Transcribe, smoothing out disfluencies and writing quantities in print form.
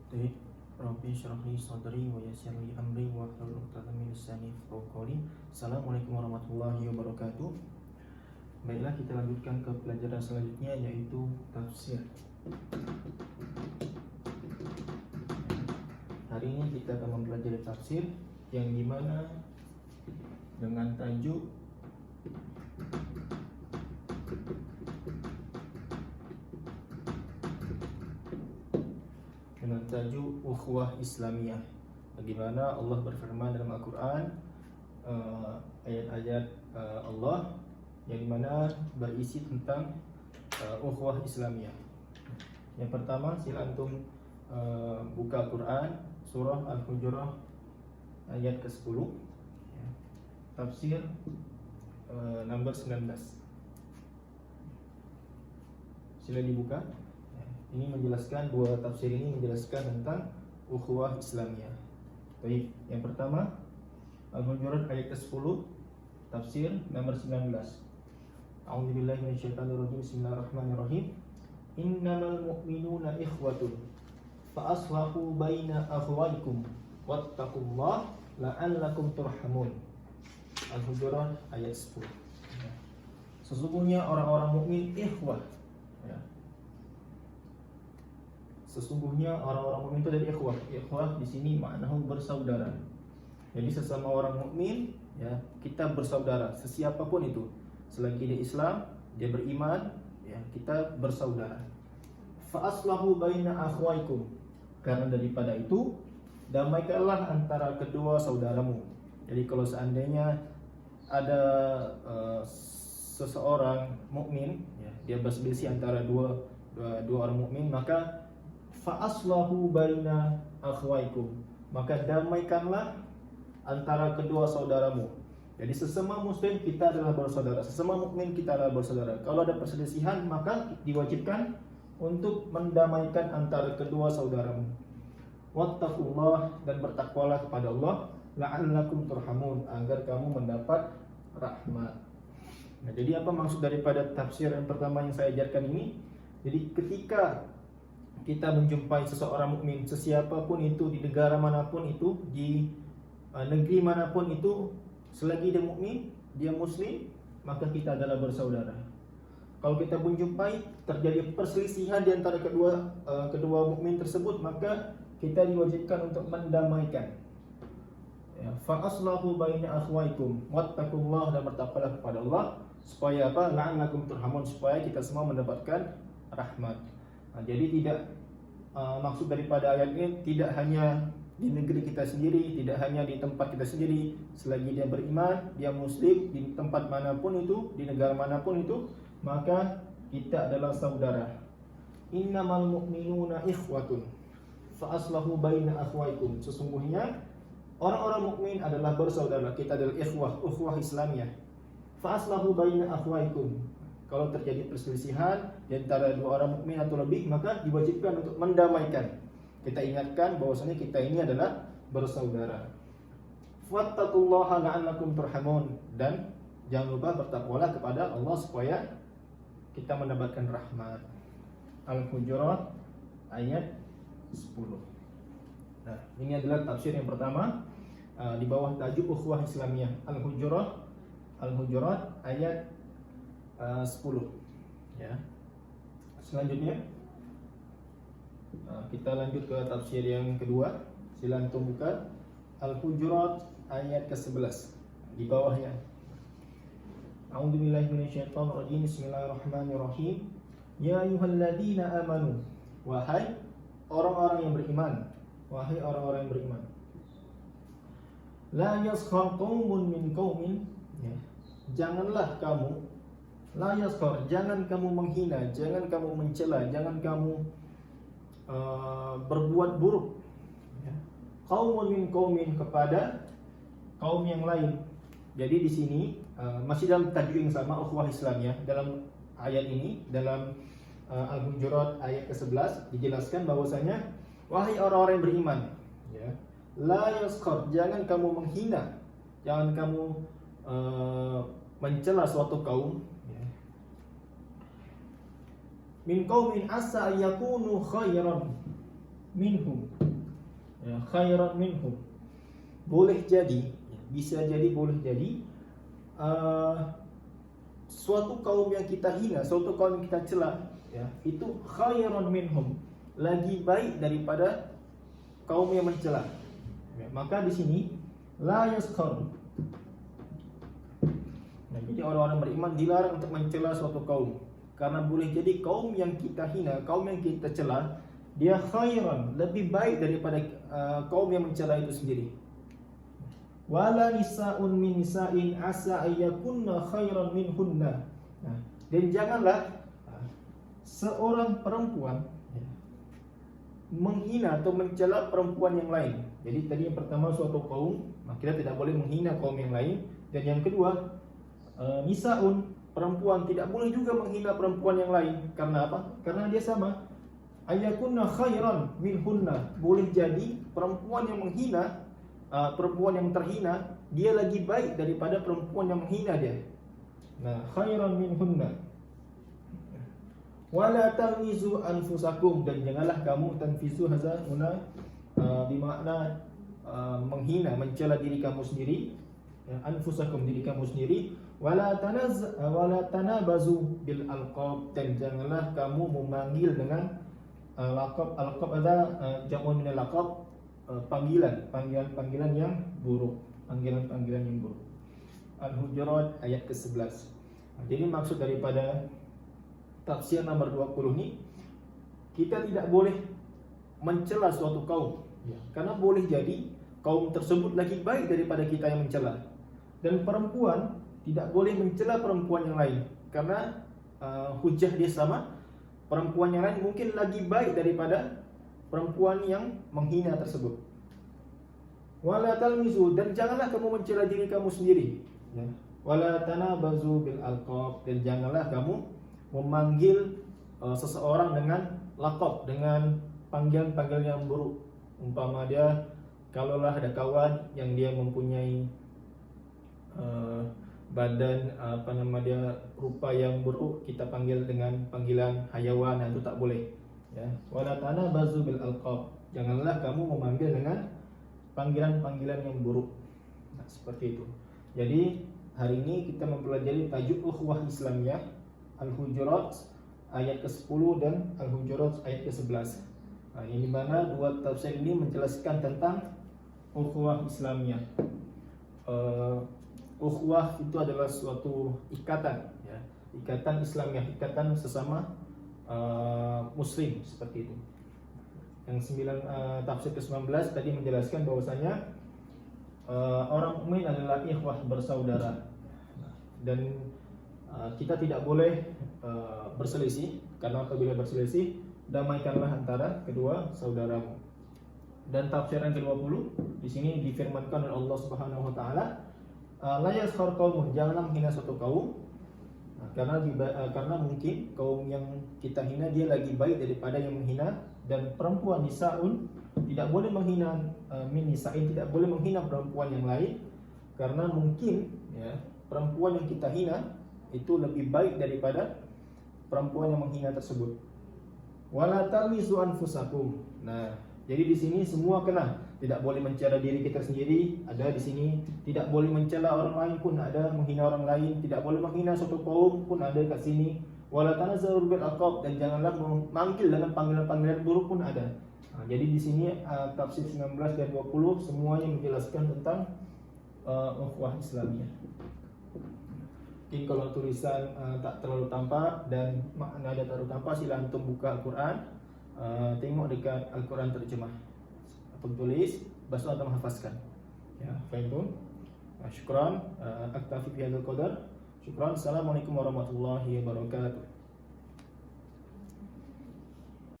Baik, Rabbi syrah li sadri wa yassir li amri wa hlul 'uqdatam min lisani yafqahu qawli. Assalamualaikum warahmatullahi wabarakatuh. Baiklah, kita lanjutkan ke pelajaran selanjutnya, yaitu tafsir. Hari ini kita akan mempelajari tafsir yang dimana dengan tajuk ukhuwah Islamiyah. Bagaimana Allah berfirman dalam Al-Quran, ayat-ayat Allah yang dimana berisi tentang ukhuwah Islamiyah. Yang pertama, sila antum buka Quran surah Al-Hujurat ayat ke-10, tafsir nomor 19. Sila dibuka. Ini menjelaskan, dua tafsir ini menjelaskan tentang ukhuwah Islamiyah. Baik, yang pertama Al-Hujurat ayat ke-10, tafsir nomor 19. A'udzubillahi minasyaitonirrajim. Bismillahirrahmanirrahim. Innamal mu'minuna ikhwatun fa aslahu baina akhwaykum wattaqullaha la'allakum turhamun. Al-Hujurat ayat 10. Sesungguhnya orang-orang mukmin ikhwah, ya. Sesungguhnya orang-orang mukmin itu dari ikhwah. Ikhwah di sini maknanya bersaudara. Jadi sesama orang mukmin, ya, kita bersaudara. Sesiapapun itu, selagi dia Islam, dia beriman, ya, kita bersaudara. Fa aslahu baina akhwaikum. Karena daripada itu, damaikanlah antara kedua saudaramu. Jadi kalau seandainya ada seseorang mukmin, ya, dia berselisih antara dua orang mukmin, maka fa aslahu baina akhwaikum, maka damaikanlah antara kedua saudaramu. Jadi sesama muslim kita adalah bersaudara, sesama mukmin kita adalah bersaudara. Kalau ada perselisihan, maka diwajibkan untuk mendamaikan antara kedua saudaramu. Wattaqullah, dan bertakwalah kepada Allah, la'allakum turhamun, agar kamu mendapat rahmat. Nah, jadi apa maksud daripada tafsir yang pertama yang saya ajarkan ini? Jadi ketika kita menjumpai seseorang mukmin, sesiapapun itu, di negara manapun itu, di negeri manapun itu, selagi dia mukmin, dia muslim, maka kita adalah bersaudara. Kalau kita menjumpai terjadi perselisihan di antara kedua mukmin tersebut, maka kita diwajibkan untuk mendamaikan. Ya, fa aslahu baina akhwaikum wattaqullah, dan bertakwalah kepada Allah, supaya apa? La'allakum turhamun, supaya kita semua mendapatkan rahmat. Nah, jadi tidak maksud daripada ayat ini tidak hanya di negeri kita sendiri, tidak hanya di tempat kita sendiri. Selagi dia beriman, dia muslim, di tempat manapun itu, di negara manapun itu, maka kita adalah saudara. Innamal mu'minuna ikhwatun fa aslahu baina akhwaikum. Sesungguhnya orang-orang mukmin adalah bersaudara. Kita adalah ukhuwah Islamiyah. Fa aslahu baina akhwaikum. Kalau terjadi perselisihan di antara dua orang mukmin atau lebih, maka diwajibkan untuk mendamaikan. Kita ingatkan bahwasanya kita ini adalah bersaudara. Wattaqullaha la'allakum turhamun, dan jangan lupa bertakwalah kepada Allah supaya kita mendapatkan rahmat. Al-Hujurat ayat 10. Nah, ini adalah tafsir yang pertama di bawah tajuk ukhuwah Islamiyah. Al-Hujurat ayat 10, ya. Selanjutnya kita lanjut ke tafsir yang kedua. Sila antum buka Al-Hujurat ayat ke-11 di bawahnya. A'udzubillahi minasyaitonirrajim. Bismillahirrahmanirrahim. Ya ayyuhalladzina amanu, wahai orang-orang yang beriman, wahai orang-orang yang beriman. La yaskhar qaumun min qaumin, ya. Janganlah kamu, la yaskhar, jangan kamu menghina, jangan kamu mencela, jangan kamu berbuat buruk, ya. Qaumun min qaumin, kepada kaum yang lain. Jadi di sini masih dalam tajuk yang sama, ukhuwah Islamiyah. Dalam ayat ini, dalam Al-Hujurat ayat ke-11 dijelaskan bahwasanya wahai orang-orang yang beriman, ya, la yaskhar, jangan kamu menghina, jangan kamu mencela suatu kaum, ya. Min qaumin asa yakunu khairan minhum, ya, khairan minhum. Boleh jadi, bisa jadi, boleh jadi suatu kaum yang kita hina, suatu kaum yang kita cela, ya, itu khairan minhum, lagi baik daripada kaum yang mencela. Ya, maka di sini la yaskhar. Nah, jadi orang-orang beriman dilarang untuk mencela suatu kaum, karena boleh jadi kaum yang kita hina, kaum yang kita cela, dia khairan, lebih baik daripada kaum yang mencela itu sendiri. Wala nisa'un min nisa'in asa ayyakunna khairan minhunna. Nah, dan janganlah seorang perempuan menghina atau mencela perempuan yang lain. Jadi tadi yang pertama suatu kaum, kita tidak boleh menghina kaum yang lain. Dan yang kedua, nisa'un, perempuan, tidak boleh juga menghina perempuan yang lain. Karena apa? Karena dia sama. Ayyakunna khairan minhunna. Boleh jadi perempuan yang menghina, perempuan yang terhina, dia lagi baik daripada perempuan yang menghina dia. Nah, khairan minhunna. Wala talmizu anfusakum, dan janganlah kamu tanfizu hadza huna bermakna menghina, mencela diri kamu sendiri, ya, anfusakum, diri kamu sendiri. Wala tanabazu bil alqab, dan janganlah kamu memanggil dengan laqab. Alqab ada jamun min laqab, panggilan yang buruk, panggilan yang buruk. Al-Hujurat ayat ke-11. Jadi maksud daripada tafsir nomor 20 ini, kita tidak boleh mencela suatu kaum, karena boleh jadi kaum tersebut lagi baik daripada kita yang mencela. Dan perempuan tidak boleh mencela perempuan yang lain, karena hujah dia sama, perempuan yang lain mungkin lagi baik daripada perempuan yang menghina tersebut. Wala talmizu, dan janganlah kamu mencela diri kamu sendiri, ya. Wala tanabazu bil alqab, dan janganlah kamu memanggil seseorang dengan laqab, dengan panggilan yang buruk. Umpama dia, kalaulah ada kawan yang dia mempunyai badan rupa yang buruk, kita panggil dengan panggilan hayawan, itu tak boleh, ya. Wala tanabazu bil alqab, janganlah kamu memanggil dengan panggilan yang buruk. Nah, seperti itu. Jadi hari ini kita mempelajari tajuk ukhuwah Islamiyah, Al-Hujurat ayat ke-10 dan Al-Hujurat ayat ke-11. Nah, yang dimana dua tafsir ini menjelaskan tentang ukhuwah Islamiyah. Ukhuwah itu adalah suatu ikatan, ya, ikatan Islamiyah, ikatan sesama Muslim, seperti itu. Yang tafsir ke-19 tadi menjelaskan bahwasanya orang mukmin adalah ikhwah, bersaudara, dan kita tidak boleh berselisih, karena apabila berselisih, damaikanlah antara kedua saudaramu. Dan tafsir yang ke-20 di sini difirmankan oleh Allah Subhanahu wa taala, la yaskhar qaumun, janganlah menghina suatu kaum, karena mungkin kaum yang kita hina dia lagi baik daripada yang menghina. Dan perempuan nisaun, tidak boleh menghina min nisain, tidak boleh menghina perempuan yang lain, karena mungkin, ya, perempuan yang kita hina itu lebih baik daripada perempuan yang menghina tersebut. Wala talmizu anfusakum. Nah, jadi di sini semua kena. Tidak boleh mencela diri kita sendiri, ada di sini. Tidak boleh mencela orang lain pun ada, menghina orang lain. Tidak boleh menghina suatu kaum pun ada kat sini. Wala tanazaru bil alqab, dan janganlah memanggil dengan panggilan-panggilan buruk pun ada. Nah, jadi di sini tafsir 19 dan 20 semuanya menjelaskan tentang ukhuwah Islamiyah. Mungkin kalau tulisan tak terlalu tampak dan makna ada terlalu tampak, sila antum buka Al-Quran, tengok dekat Al-Quran terjemah atau tulis, baca atau menghafazkan. Ya, faham? Syukran, aktafi fi hadzal qadar. Syukran. Assalamualaikum warahmatullahi wabarakatuh.